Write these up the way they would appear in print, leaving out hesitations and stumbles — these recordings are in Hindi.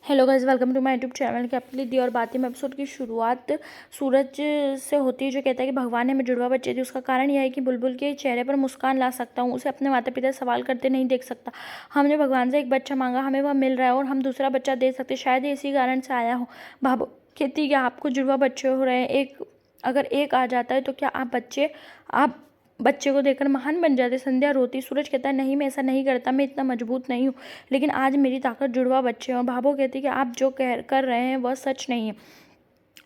Hello guys, welcome to my YouTube channel के अपनी दी और बातें में एपिसोड की शुरुआत सूरज से होती है, जो कहता है कि भगवान ने हमें जुड़वा बच्चे दी। उसका कारण यह है कि बुलबुल के चेहरे पर मुस्कान ला सकता हूँ, उसे अपने माता पिता सवाल करते नहीं देख सकता। हमने भगवान से एक बच्चा मांगा, हमें वह मिल रहा है और हम दूसरा बच्चा दे सकते, शायद इसी कारण से आया हो। भाभो कहती कि आपको जुड़वा बच्चे हो रहे हैं, अगर एक आ जाता है तो क्या आप बच्चे को देखकर महान बन जाते। संध्या रोती। सूरज कहता है नहीं, मैं ऐसा नहीं करता, मैं इतना मजबूत नहीं हूँ, लेकिन आज मेरी ताकत जुड़वा बच्चे हैं। भाभो कहती है कि आप जो कर रहे हैं वह सच नहीं है।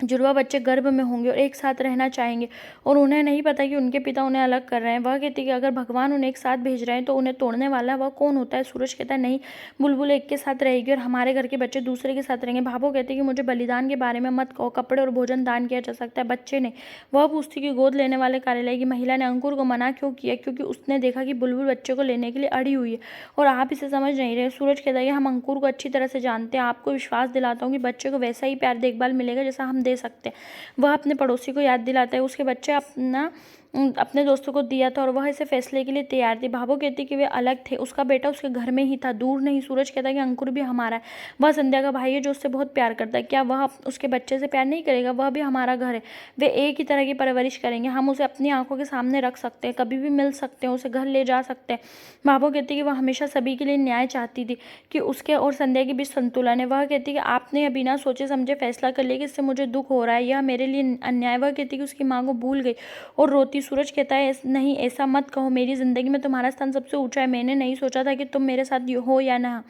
जुड़वा बच्चे गर्भ में होंगे और एक साथ रहना चाहेंगे, और उन्हें नहीं पता कि उनके पिता उन्हें अलग कर रहे हैं। वह कहती है कि अगर भगवान उन्हें एक साथ भेज रहे हैं तो उन्हें तोड़ने वाला वह कौन होता है। सूरज कहता है नहीं, बुलबुल एक के साथ रहेगी और हमारे घर के बच्चे दूसरे के साथ रहेंगे। भाभो कहती है कि मुझे बलिदान के बारे में मत कहो, कपड़े और भोजन दान किया जा सकता है, बच्चे नहीं। वह पूछती कि गोद लेने वाले कार्यालय की महिला ने अंकुर को मना क्यों किया, क्योंकि उसने देखा कि बुलबुल बच्चे को लेने के लिए अड़ी हुई है और आप इसे समझ नहीं रहे। सूरज कहता है कि हम अंकुर को अच्छी तरह से जानते हैं, आपको विश्वास दिलाता हूँ कि बच्चे को वैसा ही प्यार देखभाल मिलेगा जैसा हम दे सकते हैं। वह अपने पड़ोसी को याद दिलाता है उसके बच्चे अपने दोस्तों को दिया था और वह इसे फैसले के लिए तैयार थी। भाभो कहती कि वे अलग थे, उसका बेटा उसके घर में ही था, दूर नहीं। सूरज कहता है कि अंकुर भी हमारा है, वह संध्या का भाई है जो उससे बहुत प्यार करता है। क्या वह उसके बच्चे से प्यार नहीं करेगा? वह भी हमारा घर है, वे एक ही तरह की परवरिश करेंगे। हम उसे अपनी आंखों के सामने रख सकते हैं, कभी भी मिल सकते हैं, उसे घर ले जा सकते हैं। भाभो कहती है कि वह हमेशा सभी के लिए न्याय चाहती थी, कि उसके और संध्या के बीच संतुलन है। वह कहती है कि आपने बिना सोचे समझे फैसला कर लिया कि इससे मुझे दुख हो रहा है, यह मेरे लिए अन्याय। वह कहती है कि उसकी माँ को भूल गई और रोती। सूरज कहता है नहीं, ऐसा मत कहो, मेरी ज़िंदगी में तुम्हारा स्थान सबसे ऊंचा है। मैंने नहीं सोचा था कि तुम मेरे साथ हो या ना,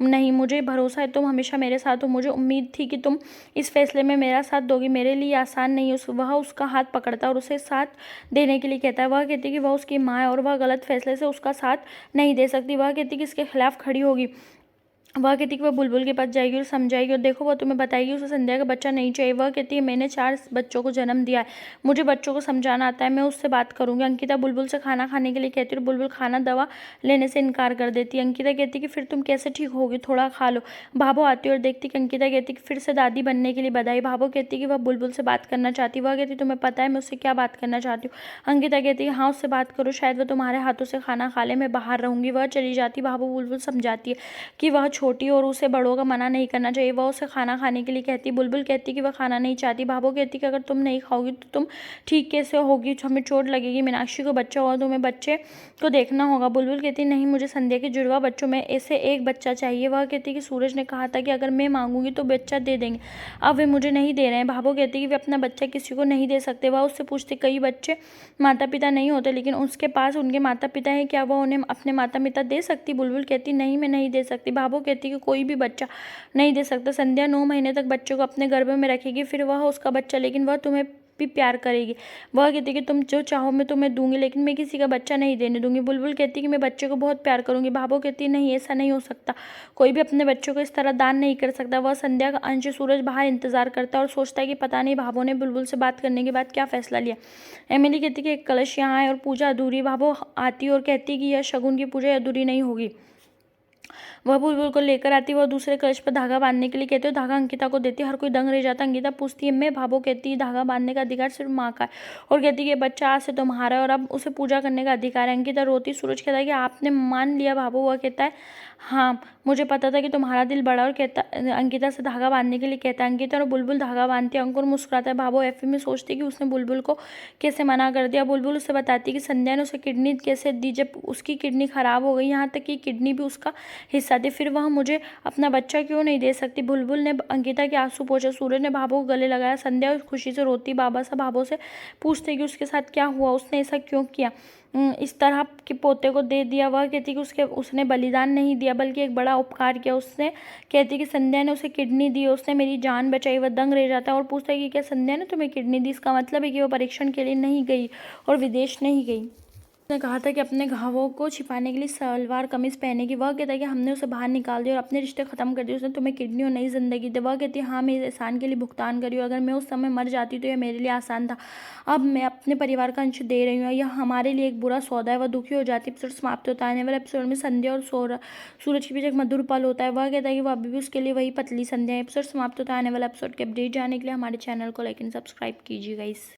नहीं, मुझे भरोसा है तुम हमेशा मेरे साथ हो। मुझे उम्मीद थी कि तुम इस फैसले में मेरा साथ दोगी, मेरे लिए आसान नहीं है। वह उसका हाथ पकड़ता है और उसे साथ देने के लिए कहता है। वह कहती है कि वह उसकी माँ है और वह गलत फैसले से उसका साथ नहीं दे सकती। वह कहती है कि इसके खिलाफ खड़ी होगी। वह कहती है कि वह बुलबुल के पास जाएगी और समझाएगी और देखो वह तुम्हें बताएगी उसे संध्या का बच्चा नहीं चाहिए। वह कहती है मैंने 4 बच्चों को जन्म दिया है, मुझे बच्चों को समझाना आता है, मैं उससे बात करूंगी। अंकिता बुलबुल से खाना खाने के लिए कहती है और बुलबुल खाना दवा लेने से इनकार कर देती है। अंकिता कहती है कि फिर तुम कैसे ठीक होगी, थोड़ा खा लो। भाभो आती है और देखती कि अंकिता कहती है कि फिर से दादी बनने के लिए बधाई। भाभो कहती है कि वह बुलबुल से बात करना चाहती है। वह कहती है तुम्हें पता है मैं उससे क्या बात करना चाहती हूँ। अंकिता कहती है हाँ, उससे बात करो, शायद वह तुम्हारे हाथों से खाना खा ले, मैं बाहर रहूंगी। वह चली जाती। भाभो बुलबुल समझाती है कि वह छोटी और उसे बड़ों का मना नहीं करना चाहिए। वह उसे खाना खाने के लिए कहती। बुलबुल कहती कि वह खाना नहीं चाहती। भाभो कहती कि अगर तुम नहीं खाओगी तो तुम ठीक कैसे होगी, हमें चोट लगेगी। मीनाक्षी को बच्चा हुआ, तुम्हें बच्चे को देखना होगा। बुलबुल कहती नहीं, मुझे संध्या के जुड़वा बच्चों में ऐसे एक बच्चा चाहिए। वह कहती कि सूरज ने कहा था कि अगर मैं मांगूंगी तो बच्चा दे देंगे, अब वे मुझे नहीं दे रहे हैं। भाभो कहती कि वे अपना बच्चा किसी को नहीं दे सकते। वह उससे पूछते कई बच्चे माता पिता नहीं होते, लेकिन उसके पास उनके माता पिता हैं, क्या वह उन्हें अपने माता पिता दे सकती? बुलबुल कहती नहीं, मैं नहीं दे सकती। भाभो कहती कि कोई भी बच्चा नहीं दे सकता। संध्या 9 महीने तक बच्चे को अपने गर्भ में रखेगी, फिर वह उसका बच्चा, लेकिन वह तुम्हें भी प्यार करेगी। वह कहती कि तुम जो चाहो मैं तुम्हें दूंगी, लेकिन मैं किसी का बच्चा नहीं देने दूंगी। बुलबुल कहती कि मैं बच्चे को बहुत प्यार करूंगी। भाभो कहती नहीं, ऐसा नहीं हो सकता, कोई भी अपने बच्चों को इस तरह दान नहीं कर सकता। वह संध्या का अंश सूरज बाहर इंतजार करता है और सोचता है कि पता नहीं भाभो ने बुलबुल से बात करने के बाद क्या फैसला लिया। एमिली कहती कि एक कलश यहाँ है और पूजा अधूरी। भाभो आती और कहती कि यह शगुन की पूजा अधूरी नहीं होगी। वह बुलबुल को लेकर आती, वह दूसरे कलश पर धागा बांधने के लिए कहती है। धागा अंकिता को देती, हर कोई दंग रह जाता। अंकिता पूछती है मैं? भाभो कहती है धागा बांधने का अधिकार सिर्फ माँ का है और कहती है ये बच्चा आज से तुम्हारा है और अब उसे पूजा करने का अधिकार है। अंकिता रोती। सूरज कहता है कि आपने मान लिया भाभो? वह कहता है हाँ, मुझे पता था कि तुम्हारा दिल बड़ा, और कहता अंकिता से धागा बांधने के लिए कहता है। अंकिता और बुलबुल धागा बांधती है। अंकुर मुस्कुराता है। भाभो एफए में सोचती कि उसने बुलबुल को कैसे मना कर दिया। बुलबुल उससे बताती कि संध्या ने उसे किडनी कैसे दी, जब उसकी किडनी खराब हो गई, यहाँ तक कि किडनी भी उसका हिस्सा थी, फिर वह मुझे अपना बच्चा क्यों नहीं दे सकती? बुलबुल ने अंकिता के आंसू पोंछे। सूरज ने भाभो को गले लगाया। संध्या खुशी से रोती बाबा सा भाभो से पूछते कि उसके साथ क्या हुआ, उसने ऐसा क्यों किया, इस तरह के पोते को दे दिया। वह कहती कि उसने बलिदान नहीं दिया बल्कि एक बड़ा उपकार किया। उसने कहती कि संध्या ने उसे किडनी दी, उसने मेरी जान बचाई। वह दंग रह जाता है और पूछता है कि क्या संध्या ने तुम्हें किडनी दी? इसका मतलब है कि वह परीक्षण के लिए नहीं गई और विदेश नहीं गई। उसने कहा था कि अपने घावों को छिपाने के लिए सलवार कमीज पहनेगी। वह कहता है कि हमने उसे बाहर निकाल दिया और अपने रिश्ते खत्म कर दिए, उसने तुम्हें किडनी और नई जिंदगी दी। वह कहती है हाँ, मैं इस एहसान के लिए भुगतान करी हूँ, अगर मैं उस समय मर जाती तो यह मेरे लिए आसान था, अब मैं अपने परिवार का अंश दे रही हूँ, यह हमारे लिए एक बुरा सौदा है। वह दुखी हो जाती। एपिसोड समाप्त होता है। आने वाले एपिसोड में संध्या और सूरज के बीच एक मधुर पल होता है। वह कहता है कि वह अभी भी उसके लिए वही पतली संध्या है। एपिसोड समाप्त होता है। आने वाले एपिसोड के अपडेट जाने के लिए हमारे चैनल को लाइक एंड सब्सक्राइब कीजिएगा। इस